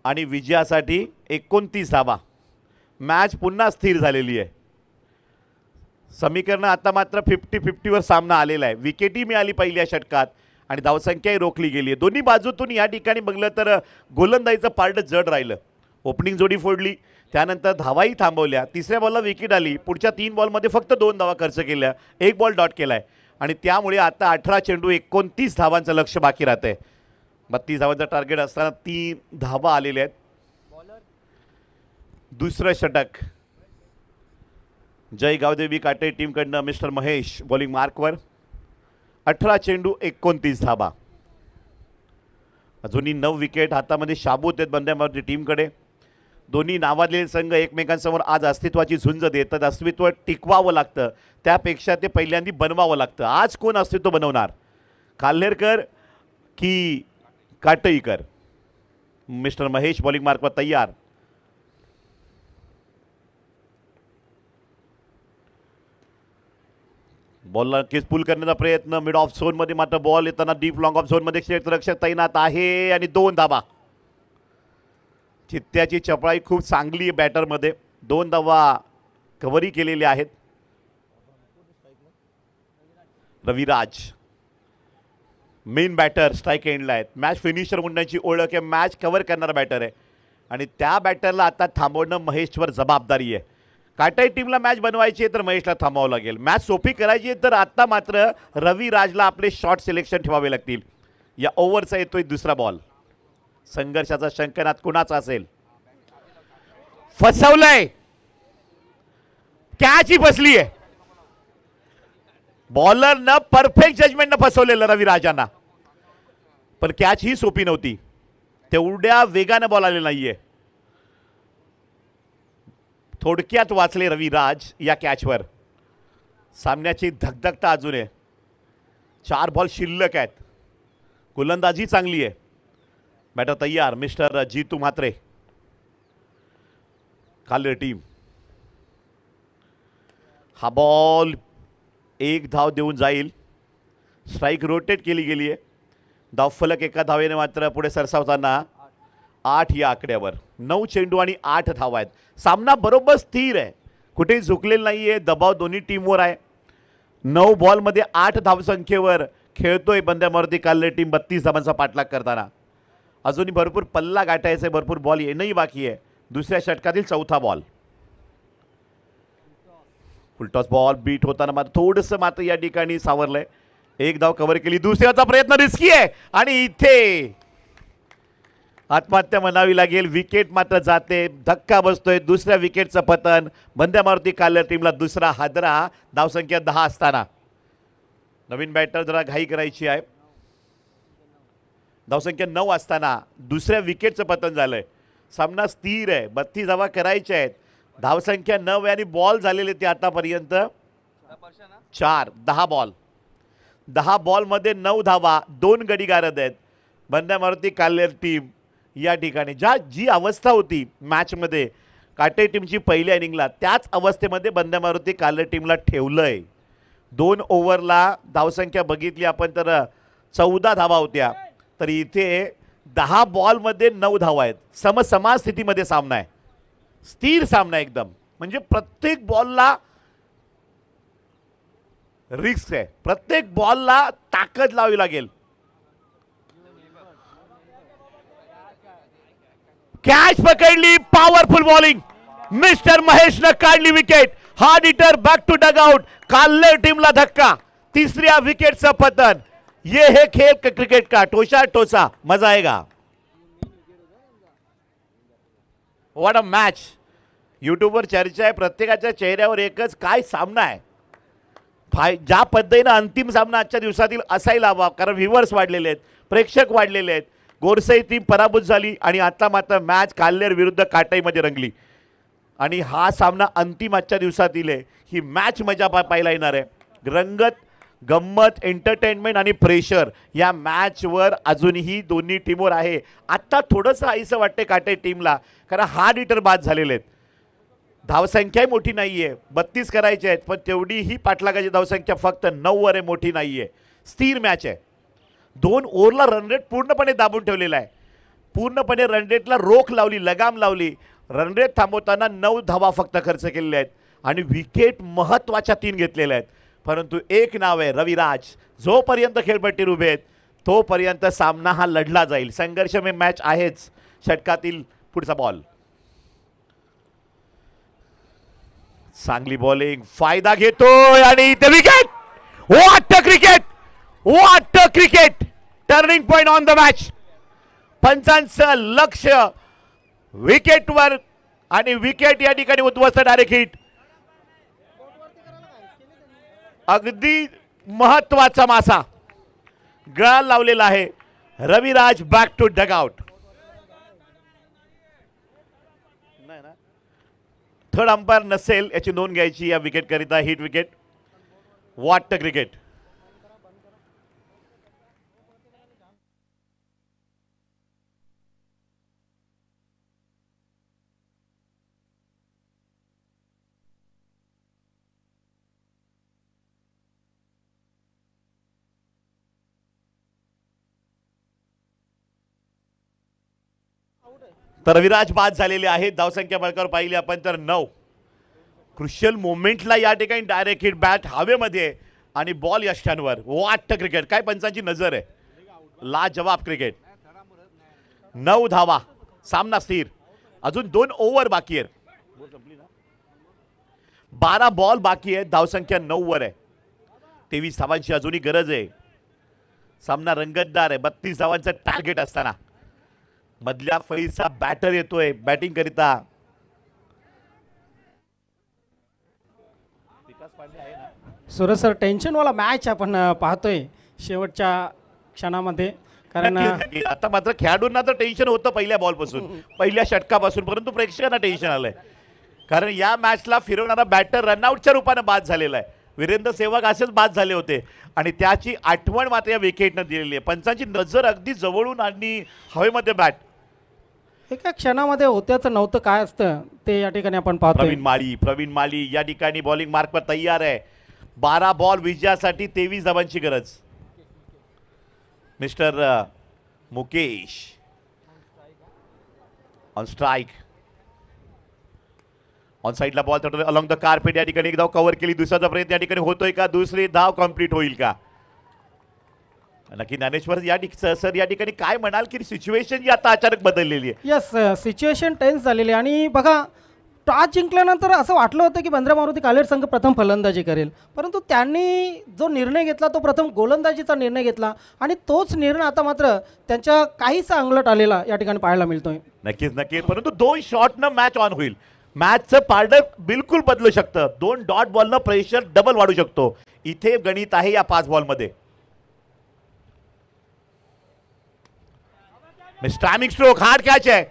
आणि विजयासाठी 29 धाबा. मॅच पुन्हा स्थिर झालेली आहे. समीकरण आता मात्र 50-50 वर सामना आलेला आहे. विकेटही मिळाली पहिल्या षटकात आणि धावसंख्याही रोखली गेली आहे. दोन्ही बाजूतून या ठिकाणी बघलं तर गोलंदाजीचं पारडं जड राहिलं. ओपनिंग जोडी फोडली, त्यानंतर धावाही थांबवल्या. तिसऱ्या बॉलला विकेट आली. पुढच्या 3 बॉलमध्ये फक्त 2 धावा खर्च केल्या, 1 बॉल डॉट केलाय आणि त्यामुळे आता 18 चेंडू 29 धावांचं लक्ष बाकी राहतंय. 32 धावांचं टार्गेट असताना 3 धावा आलेल्या आहेत. दुसरं षटक जय गावदेवी काटे टीमकडनं मिस्टर महेश बॉलिंग मार्कवर. 18 चेंडू 29 धाबा. अजूनही 9 विकेट हातामध्ये शाबूत आहेत बंद्या मारुती टीमकडे. दोन्ही नावाजलेले संघ एकमेकांसमोर आज अस्तित्वाची झुंज देतात. अस्तित्व टिकवावं लागतं, त्यापेक्षा ते पहिल्यांदा बनवावं लागतं. आज कोण अस्तित्व बनवणार, काल्हेरकर की काटईकर? मिस्टर महेश बॉलिंग मार्कवर तयार. बॉलला केस पुल करण्याचा प्रयत्न. मिड ऑफ झोनमध्ये मात्र बॉल येताना डीप लॉंग ऑफ झोनमध्ये क्षेत्ररक्षक तैनात आहे आणि 2 धाबा. चित्त्याची चपळाई खूप चांगली आहे बॅटरमध्ये. 2 धावा कव्हरी केलेले आहेत. रविराज मेन बॅटर स्ट्राईक एंडला आहेत. मॅच फिनिशर म्हणण्याची ओळख आहे. मॅच कव्हर करणारा बॅटर आहे आणि त्या बॅटरला आता थांबवणं महेशवर जबाबदारी आहे. काटाई टीमला मॅच बनवायची आहे तर महेशला थांबावं लागेल. मॅच सोपी करायची आहे तर आता मात्र रविराजला आपले शॉट सिलेक्शन ठेवावे लागतील. या ओव्हरचा येतोय दुसरा बॉल. संघर्षाचा शंकनाथ कुणाचा असेल? फसवलंय, कॅच ही फसली आहे. बॉलरनं परफेक्ट जजमेंटनं फसवलेलं रविराजांना, पण कॅच ही सोपी नव्हती. तेवढ्या वेगानं बॉल आलेला नाहीये. थोडक्यात वाचले रविराज या कॅचवर. सामन्याची धगधगता अजून आहे. 4 बॉल शिल्लक आहेत. गोलंदाजी चांगली आहे. बॅटर तयार मिस्टर जीतू म्हात्रे काल्ले टीम. हा बॉल 1 धाव देऊन जाईल. स्ट्राईक रोटेट केली गेली आहे. धावफलक एका धावेने मात्र पुढे सरसावताना 8 या आकड्यावर. 9 चेंडू आणि 8 धावा आहेत. सामना बरोबर स्थिर आहे, कुठेही झुकलेला नाही आहे. दबाव दोन्ही टीमवर आहे. 9 बॉलमध्ये 8 धावसंख्येवर खेळतोय बंद्या मारुती काल्ले टीम 32 धावांचा पाठलाग करताना. अजूनही भरपूर पल्ला गाठायचा आहे, भरपूर बॉल येणंही बाकी आहे. दुसऱ्या षटकातील 4था बॉल. फुलटॉस बॉल बीट होताना मात्र थोडंसं मात्र या ठिकाणी सावरलंय. 1 धाव कव्हर केली. दुसऱ्याचा प्रयत्न रिस्की आहे आणि इथे आत्महत्या म्हणावी लागेल. विकेट मात्र जाते. धक्का बसतोय. दुसऱ्या विकेटचं पतन. बंद्या मारुती काल्ले टीमला दुसरा हादरा. धावसंख्या 10 असताना नवीन बॅटर जरा घाई करायची आहे. धावसंख्या 9 असताना दुसऱ्या विकेटचं पतन झालंय. सामना स्थिर आहे. 32 धावा करायच्या आहेत. धावसंख्या 9 आणि बॉल झालेले ते आतापर्यंत 4. 10 बॉल. 10 बॉलमध्ये 9 धावा, 2 गडी गारद आहेत. बंद्या मारुती काल्ले टीम या ठिकाणी जी अवस्था होती मॅचमध्ये काटे टीमची पहिल्या इनिंगला, त्याच अवस्थेमध्ये बंद्या मारुती काल्ले टीमला ठेवलंय. 2 ओव्हरला धावसंख्या बघितली आपण तर 14 धावा होत्या, तर इथे 10 बॉलमध्ये 9 धावा आहेत. समान स्थितीमध्ये सामना आहे. स्थिर सामना एकदम. म्हणजे प्रत्येक बॉलला रिस्क आहे. प्रत्येक बॉलला ताकद लावावी लागेल. कॅच पकडली. Powerful bowling. मिस्टर महेशनं काढली wicket. Hard hitter back to dugout. Kalle टीमला धक्का. तिसऱ्या विकेटचं पतन. ये है खेल क्रिकेट का. टोचा टोचा मजा आएगा. What a match. यूट्यूबवर चर्चा आहे. प्रत्येकाच्या चेहऱ्यावर एकच काय सामना आहे. ज्या पद्धतीनं अंतिम सामना आजच्या दिवसातील असायला हवा, कारण व्ह्यूअर्स वाढलेले आहेत, प्रेक्षक वाढलेले आहेत. गोरसई टीम पराभूत झाली आणि आता मात्र मॅच काल्हेर विरुद्ध काटाईमध्ये रंगली आणि हा सामना अंतिम आजच्या दिवसातील आहे. ही मॅच मजा पाहायला येणार आहे. रंगत, गंमत, एंटरटेनमेंट आणि प्रेशर या मॅचवर अजूनही दोन्ही टीमवर आहे. आत्ता थोडंसं आईसं वाटते काटे टीमला, कारण हार्ड हिटर बाद झालेले आहेत. धावसंख्याही मोठी नाहीये, 32 करायचे आहेत, पण तेवढी ही पाठलागाची धावसंख्या फक्त 9 वर आहे, मोठी नाहीये. स्थिर मॅच आहे. 2 ओव्हरला रन रेट पूर्णपणे दाबून ठेवलेला आहे. पूर्णपणे रन रेटला रोख लावली, लगाम लावली. रन रेट थांबवताना 9 धावा फक्त खर्च केलेल्या आहेत आणि विकेट महत्त्वाच्या 3 घेतलेल्या आहेत. परंतु एक नाव आहे रविराज. जोपर्यंत खेळपट्टीवर उभे आहेत तोपर्यंत सामना हा लढला जाईल. संघर्षमय मॅच आहेच. षटकातील पुढचा बॉल, चांगली बॉलिंग, फायदा घेतोय आणि इथे wicket. What a cricket, what a cricket. Turning point on the match. पंचांचं लक्ष विकेटवर आणि विकेट या ठिकाणी उद्ध्वस्त. Direct hit. अगदी महत्वाचा मासा गळा लावलेला आहे. Raviraj back to dugout. Third umpire नसेल याची नोंद घ्यायची या विकेट करिता. Hit wicket. What a cricket. तर रविराज बाद झालेले आहेत. धावसंख्या बळकावर पाहिली आपण तर 9. क्रुशियल मोमेंटला या ठिकाणी डायरेक्ट हिट. बॅट हवेमध्ये आणि बॉल यष्टांवर. What a cricket. काय पंचांची नजर आहे. लाजवाब क्रिकेट. 9 धावा. सामना स्थिर. अजून 2 ओव्हर बाकी आहेत. 12 बॉल बाकी आहेत. धावसंख्या 9 वर आहे. 23 धावांची अजूनही गरज आहे. सामना रंगतदार आहे. 32 धावांचं टार्गेट असताना मधल्या फळीचा बॅटर येतोय बॅटिंग करिता. सुरज सर, टेन्शनवाला मॅच आपण पाहतोय शेवटच्या क्षणामध्ये. कारण आता मात्र खेळाडूंना तर टेन्शन होतं पहिल्या बॉलपासून, पहिल्या षटकापासून, परंतु प्रेक्षकांना टेन्शन आलंय. कारण या मॅचला फिरवणारा बॅटर रनआउटच्या रूपाने बाद झालेला आहे. वीरेंद्र सेहवाग असेच बाद झाले होते आणि त्याची आठवण मात्र या विकेटनं दिलेली आहे. पंचांची नजर अगदी जवळून आणि हवेमध्ये बॅट. एका क्षणामध्ये होत्याचं नव्हतं काय असतं ते या ठिकाणी आपण पाहतो. प्रवीण माली या ठिकाणी बॉलिंग मार्कवर तयार आहे. 12 बॉल विजयासाठी 23 धावांची गरज. Mister Mukesh on strike. On साइडला बॉल तटतोय अलॉंग द कार्पेट. या ठिकाणी एक धाव कव्हर केली. दुसऱ्याचा प्रयत्न या ठिकाणी होतोय का. दुसरी धाव कंप्लीट होईल का. नक्की ज्ञानेश्वर सर या ठिकाणी काय म्हणाल की सिच्युएशन जी आता अचानक बदललेली आहे. यस, सिच्युएशन टेन्स झालेली आहे. आणि बघा, टॉस जिंकल्यानंतर असं वाटलं होतं की बंद्रा मारुती कालेर संघ प्रथम फलंदाजी करेल, परंतु त्यांनी जो निर्णय घेतला तो प्रथम गोलंदाजीचा निर्णय घेतला आणि तोच निर्णय आता मात्र त्यांच्या काहीसा अंगलट आलेला या ठिकाणी पाहायला मिळतोय. नक्कीच. परंतु 2 शॉटनं मॅच ऑन होईल. मॅचचं पारडं बिलकुल बदलू शकतं. 2 डॉट बॉलनं प्रेशर डबल वाढू शकतो. इथे गणित आहे या 5 बॉलमध्ये. स्टॅमिंग स्ट्रोक, हार्ड कॅच आहे.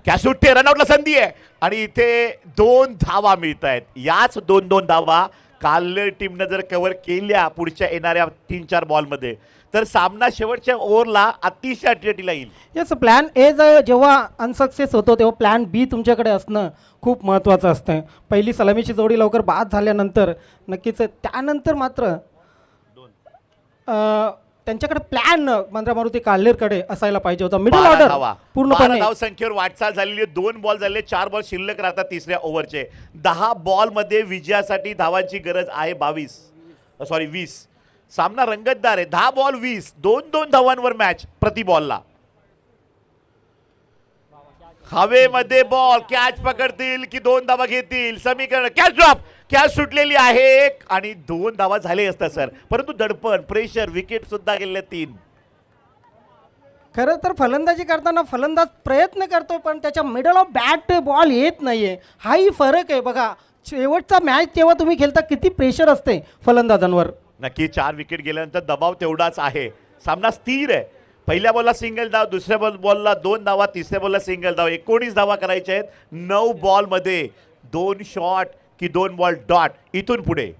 कॅच सुटते, रनआउटला संधी आहे आणि इथे 2 धावा मिळत आहेत. याच 2 धावा काल टीमनं जर कव्हर केल्या पुढच्या येणाऱ्या 3-4 बॉलमध्ये तर सामना शेवटच्या ओव्हरला अतिशय अट्रॅक्टिव्ह येईल. यस, प्लॅन ए जेव्हा अनसक्सेस होतो तेव्हा प्लॅन बी तुमच्याकडे असणं खूप महत्त्वाचं असतं. पहिली सलामीची जोडी लवकर बाद झाल्यानंतर नक्कीच त्यानंतर मात्र त्यांच्याकडे प्लॅन बंद्रा मारुती काल्हेरकडे असायला पाहिजे होता. मिडल ऑर्डर पूर्णपणे धाव संख्येवर वाटचाल झालेली. 2 बॉल झाले, 4 बॉल शिल्लक राहतात तिसऱ्या ओव्हरचे. 10 बॉलमध्ये विजयासाठी धावांची गरज आहे 20. सामना रंगतदार आहे. 10 बॉल 20, 2-2 धावांवर मॅच प्रति बॉलला. हवेमध्ये बॉल, कॅच पकडतील की 2 धावा घेतील. समीकरण, कॅच ड्रॉप, कॅच सुटलेली आहे आणि 2 धावा झाले असतात सर, परंतु दडपण, प्रेशर, विकेट सुद्धा गेले 3. खरं तर फलंदाजी करताना फलंदाज प्रयत्न करतो पण त्याच्या मिडल ऑफ बॅट बॉल येत नाहीये. हाही फरक आहे. बघा, शेवटचा मॅच तेव्हा तुम्ही खेळता किती प्रेशर असते फलंदाजांवर. नक्की 4 विकेट गेल्यानंतर दबाव तेवढाच आहे. सामना स्थिर आहे. पहिल्या बॉलला सिंगल धाव, दुसऱ्या बॉलला 2 धावा, तिसऱ्या बॉलला सिंगल धाव. 19 धावा करायच्या आहेत 9 बॉलमध्ये. 2 शॉट की 2 बॉल डॉट. इथून पुढे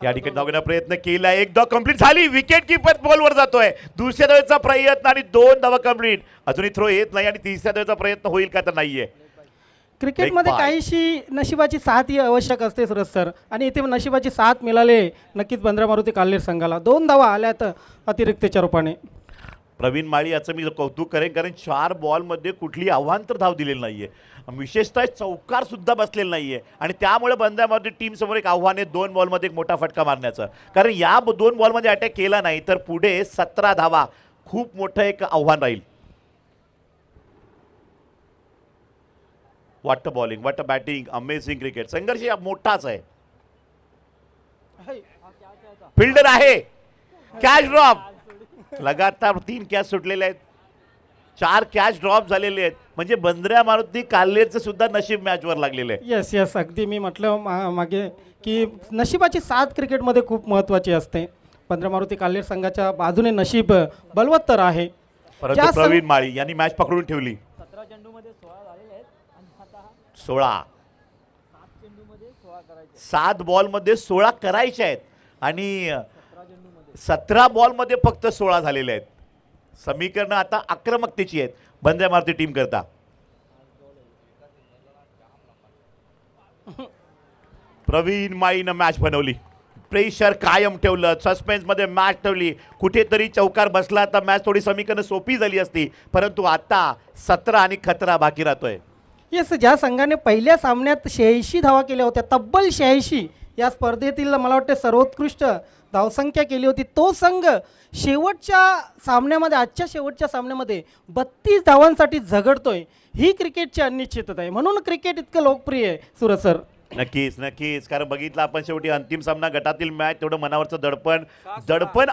या ठिकाणी धावण्याचा प्रयत्न केला, एक धाव कंप्लीट झाली, विकेट किपर बॉलवर जातोय, दुसऱ्या धावेचा प्रयत्न आणि 2 धावा कंप्लीट, अजूनही थ्रो येत नाही आणि तिसऱ्या धावेचा प्रयत्न होईल का तर नाहीये. क्रिकेटमध्ये एक पाय. काहीशी नशिबाची साथ ही आवश्यक असते सूरज सर, आणि इथे नशिबाची साथ मिळाली नक्कीच बंद्रा मारुती काल्हेर संघाला. 2 धावा आल्यात अतिरिक्तच्या रूपाने. प्रवीण माळी याचं मी कौतुक करेन, कारण 4 बॉलमध्ये कुठली आव्हांतर धाव दिलेली नाहीये, विशेषतः चौकार सुद्धा बसलेला नाहीये आणि त्यामुळे बंद्रा मारुती टीम समोर एक आव्हान आहे 2 बॉलमध्ये एक मोठा फटका मारण्याचं, कारण या 2 बॉलमध्ये अटॅक केला नाही तर पुढे 17 धावा खूप मोठं एक आव्हान राहील. वाट बॉलिंग, वाट बॅटिंग, अमेझिंग क्रिकेट, संघर्ष मोठाच आहे. फिल्डर आहे, कॅच ड्रॉप, लगातार 3 कॅच सुटलेले आहेत, 4 कॅच ड्रॉप झालेले आहेत, म्हणजे बंद्रा मारुती काल्हेरचं सुद्धा नशीब मॅचवर लागलेलं आहे. येस येस, अगदी मी म्हटलं मागे की नशिबाची साथ क्रिकेटमध्ये खूप महत्त्वाची असते. बंद्रा मारुती काल्हेर संघाच्या बाजूने नशीब बलवत्तर आहे. परंतु प्रवीण माळी यांनी मॅच पकडून ठेवली. 16 7 बॉलमध्ये 16 करायचे आहेत आणि 17 बॉलमध्ये फक्त 16 झालेले आहेत. समीकरण आता आक्रमकतेची आहेत बंद्रा मारुती टीम करता. प्रवीण माळीनं मॅच बनवली, प्रेशर कायम ठेवलं, सस्पेन्समध्ये मॅच ठेवली, कुठेतरी चौकार बसला तर मॅच थोडी समीकरण सोपी झाली असती, परंतु आता 17 आणि खतरा बाकी राहतोय. येस, ज्या संघाने पहिल्या सामन्यात 86 धावा केल्या होत्या, तब्बल 86, या स्पर्धेतील मला वाटते सर्वोत्कृष्ट धावसंख्या केली होती, तो संघ शेवटच्या सामन्यामध्ये, आजच्या शेवटच्या सामन्यामध्ये 32 धावांसाठी झगडतोय. ही क्रिकेटची अनिश्चितता आहे, म्हणून क्रिकेट इतकं लोकप्रिय आहे सूरज सर. नक्कीच नक्कीच, कारण बघितलं आपण शेवटी अंतिम सामना गटातील मॅच, तेवढं मनावरचं दडपण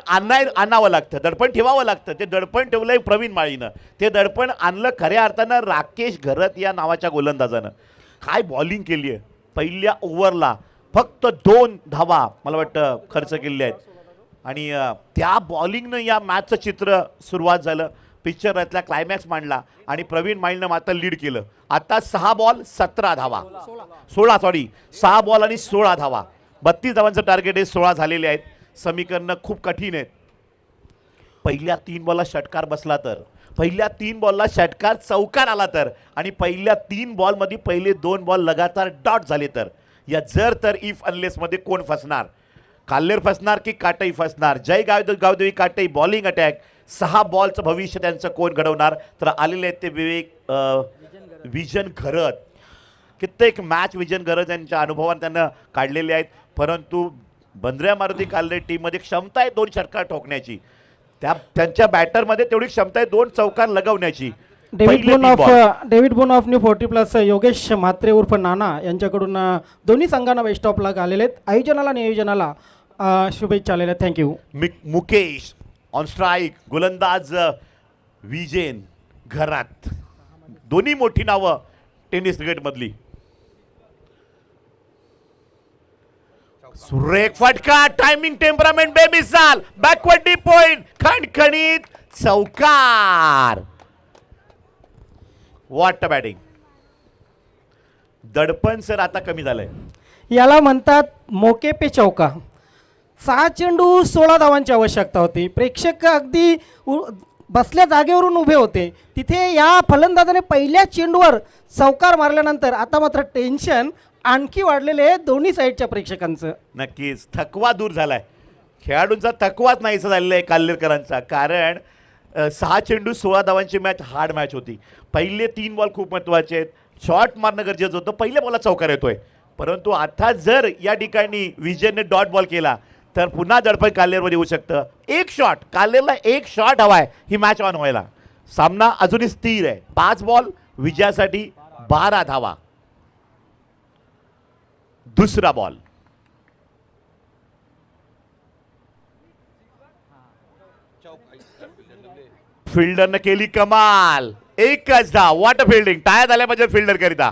आणावं लागतं, दडपण ठेवावं लागतं. ते दडपण ठेवलंय प्रवीण माळीनं, ते दडपण आणलं खऱ्या अर्थानं राकेश घरत या नावाच्या गोलंदाजानं. काय बॉलिंग केली आहे, पहिल्या ओव्हरला फक्त 2 धावा मला वाटतं खर्च केलेले आहेत आणि त्या बॉलिंगनं या मॅचचं चित्र सुरुवात झालं. पिक्चरातला क्लायमॅक्स मांडला आणि प्रवीण माळीनं मात्र लीड केलं. आता 6 बॉल 17 धावा, 6 बॉल आणि 16 धावा, 32 धावांचं टार्गेट आहे, 16 झालेले आहेत. समीकरणं खूप कठीण आहेत. पहिल्या 3 बॉलला षटकार बसला तर, पहिल्या 3 बॉलला षटकार चौकार आला तर, आणि पहिल्या 3 बॉलमध्ये पहिले 2 बॉल लगातार डॉट झाले तर, या जर तर इफ अनलेसमध्ये कोण फसणार, काल्हेर फसणार की काटई फसणार? जय गावदेवी काटई बॉलिंग अटॅक, 6 बॉलचं भविष्य त्यांचं कोण घडवणार? तर आलेले आहेत ते विवेक विजन घरत. कित्येक मॅच विजन घरत यांच्या अनुभवाने त्यांना काढलेले आहेत, परंतु बंद्रा मारुती काल्हेर टीममध्ये क्षमता आहे 2 षटकार ठोकण्याची, त्यांच्या बॅटरमध्ये तेवढी क्षमता आहे 2 चौकार लगवण्याची. David bone of new 40+ Yogesh Mhatre उर्फ नाना यांच्याकडून दोन्ही संघांना बेस्ट ऑफ लक आलेले आहेत. आयोजनाला नियोजनाला शुभेच्छा आलेल्या आहेत. थँक्यू. मुकेश ऑन स्ट्राईक, गोलंदाज विजेन घरात, दोन्ही मोठी नावं टेनिस क्रिकेटमधली. सुरेख फटका, टायमिंग, टेम्परामेंट बेमिसाल, बॅकवर्ड डीप पॉइंट, खणखणीत चौकार. What batting. दडपण सर आता कमी झालंय, याला म्हणतात मोके पे चौका. 6 चेंडू 16 धावांची आवश्यकता होती. प्रेक्षक अगदी बसल्या जागेवरून उभे होते. तिथे या फलंदाजाने पहिल्या चेंडूवर चौकार मारल्यानंतर आता मात्र टेन्शन आणखी वाढलेले आहे दोन्ही साईडच्या प्रेक्षकांचं. नक्कीच थकवा दूर झालाय, खेळाडूंचा थकवाच नाहीसा झालेला आहे काल्हेरकरांचा, कारण 6 चेंडू 16 धावांची मॅच हार्ड मॅच होती. पहिले 3 बॉल खूप महत्त्वाचे आहेत, शॉट मारणं गरजेचं होतं, पहिल्या बॉलला चौकार येतोय, परंतु आता जर या ठिकाणी विजयने डॉट बॉल केला तर पुन्हा दडपण काल्हेरवर येऊ शकतं. एक शॉट, काल्हेरला एक शॉट हवाय ही मॅच ऑन व्हायला. सामना अजूनही स्थिर आहे, 5 बॉल विजयासाठी 12 धावा. दुसरा बॉल, फिल्डरनं केली कमाल, एकच धाव. व्हॉट फिल्डिंग, टाळ्या झाल्या पाहिजे फिल्डर करिता.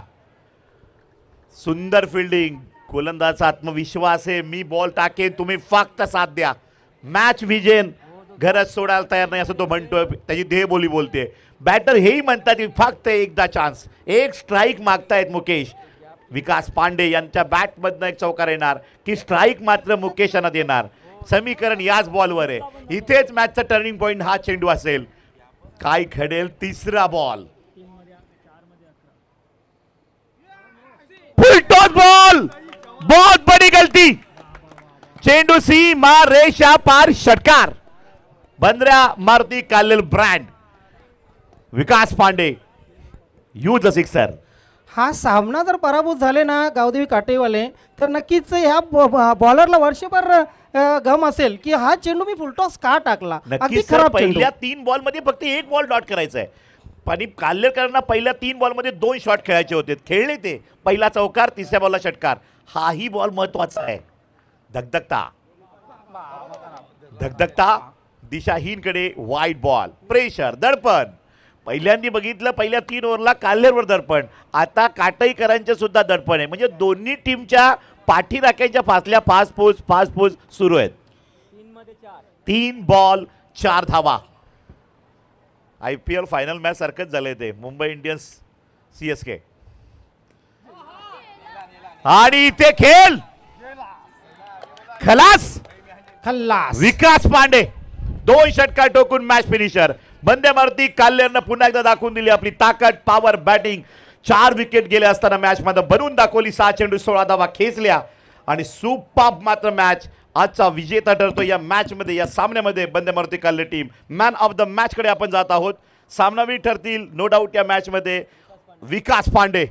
सुंदर फिल्डिंग, गोलंदाजाचा आत्मविश्वास आहे, मी बॉल टाकेन, तुम्ही फक्त साथ द्या. मॅच विजेन घरच सोडायला तयार नाही असं तो म्हणतोय, त्याची देहबोली बोलते. बॅटर हेही म्हणतात की फक्त एकदा चान्स, एक स्ट्राईक मागतायत मुकेश. विकास पांडे यांच्या बॅटमधनं एक चौकार येणार की स्ट्राईक मात्र मुकेश यांना देणार. समीकरण याच बॉलवर आहे. इथेच मॅचचा टर्निंग पॉइंट हा चेंडू असेल. काय घडेल? तिसरा बॉल, फुल टॉस बॉल, बहुत बड़ी गलती. चेंडू सीमा रेषा पार, षटकार. Bandra Maruti Kalel brand. Vikas Pande uses the sixer. हा सामना जर पराभूत झाले ना गावदेवी काटेवाले, तर नक्कीच ह्या बॉलरला वर्षभर गम असेल की हा चेंडू मी फुलटॉस का टाकला. अगदी नक्कीच खराब चेंडू. पहिल्या 3 बॉल मध्ये फक्त 1 बॉल डॉट करायचा आहे. आणि काल्लेकरांना पहिल्या 3 बॉल मध्ये 2 शॉट खेळायचे होते. खेळले ते. पहिला चौकार, तिसऱ्या बॉलला षटकार. हाही बॉल महत्वाचा आहे. धगधगता दिशाहीनकडे वाईट बॉल. प्रेशर, दडपण. पहिल्यांदा बघितलं पहिल्या 3 ओव्हरला काल्हेरवर दडपण. आता काटईकरांचे सुद्धा दडपण आहे. म्हणजे दोन्ही टीमच्या पाठी राख्यांच्या फासल्या फास सुरू आहेत. 3 बॉल 4 धावा. IPL फायनल मॅच सारखंच झालंय ते. Mumbai Indians CSK. आणि इथे खेळ खलास. खल्लास. विकास पांडे 2 षटकार टोकून मॅच फिनिशर. बंदे मारुती काल्लेरनं पुन्हा एकदा दाखवून दिली आपली ताकद, पॉवर, बॅटिंग. 4 विकेट गेले असताना मॅच मध्ये बनवून दाखवली. 6 चेंडू 16 धावा खेचल्या आणि सुपर मात्र मॅच. आजचा विजेता ठरतो या मॅच मध्ये, या सामन्यामध्ये. Bande Maruti Kalle team man of the match कडे आपण जात आहोत. सामनावीर ठरतील नो डाऊट या मॅच मध्ये विकास पांडे.